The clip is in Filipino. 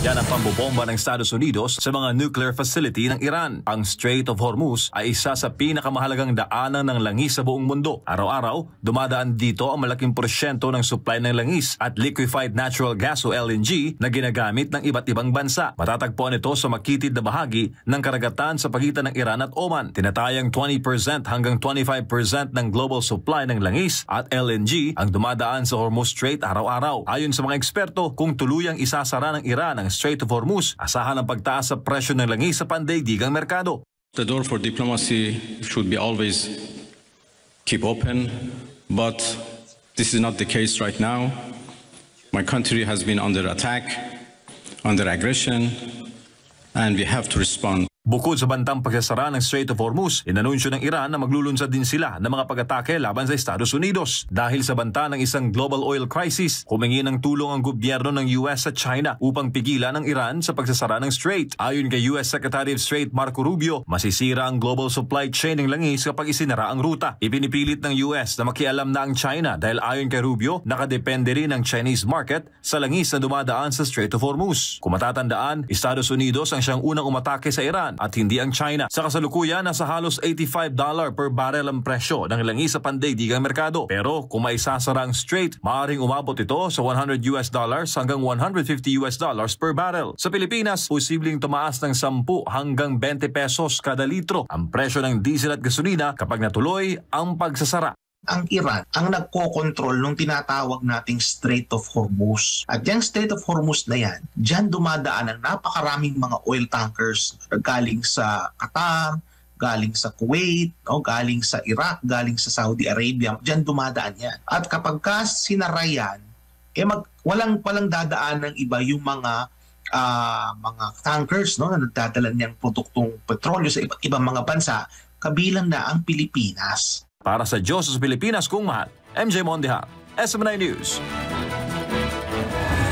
Yan ang pambobomba ng Estados Unidos sa mga nuclear facility ng Iran. Ang Strait of Hormuz ay isa sa pinakamahalagang daanan ng langis sa buong mundo. Araw-araw, dumadaan dito ang malaking porsyento ng supply ng langis at liquefied natural gas o LNG na ginagamit ng iba't ibang bansa. Matatagpuan ito sa makitid na bahagi ng karagatan sa pagitan ng Iran at Oman. Tinatayang 20% hanggang 25% ng global supply ng langis at LNG ang dumadaan sa Hormuz Strait araw-araw. Ayon sa mga eksperto, kung tuluyang isasara ng Iran ang Strait of Hormuz, asahan ang pagtaas sa presyo ng langis sa pandaigdigang merkado. The door for diplomacy should be always keep open, but this is not the case right now. My country has been under attack, under aggression, and we have to respond. Bukod sa bantang pagsasara ng Strait of Hormuz, inanunsyo ng Iran na maglulunsad din sila ng mga pag-atake laban sa Estados Unidos. Dahil sa banta ng isang global oil crisis, humingi ng tulong ang gobyerno ng US at China upang pigilan ang Iran sa pagsasara ng Strait. Ayon kay US Secretary of State Marco Rubio, masisira ang global supply chain ng langis kapag isinara ang ruta. Ipinipilit ng US na makialam na ang China dahil ayon kay Rubio, nakadepende rin ang Chinese market sa langis na dumadaan sa Strait of Hormuz. Kung matatandaan, Estados Unidos ang siyang unang umatake sa Iran at hindi ang China. Sa kasalukuyan, nasa halos $85 per barrel ang presyo ng langis sa pandaigdigang merkado. Pero kung maisasara ang Strait, maaaring umabot ito sa $100 hanggang $150 per barrel. Sa Pilipinas, posibleng tumaas ng 10 hanggang 20 pesos kada litro ang presyo ng diesel at gasolina kapag natuloy ang pagsasara. Ang Iran ang nagko-control nung tinatawag nating Strait of Hormuz. At yung Strait of Hormuz na yan, dyan dumadaan ang napakaraming mga oil tankers galing sa Qatar, galing sa Kuwait, galing sa Iraq, galing sa Saudi Arabia. Dyan dumadaan yan. At kapag sinara yan, walang dadaan ng iba yung mga tankers na nagdadala niyang produktong petrolyo sa iba't ibang mga bansa, kabilang na ang Pilipinas. Para sa Diyos sa Pilipinas kung mahal, MJ Mondeja, SMNI News.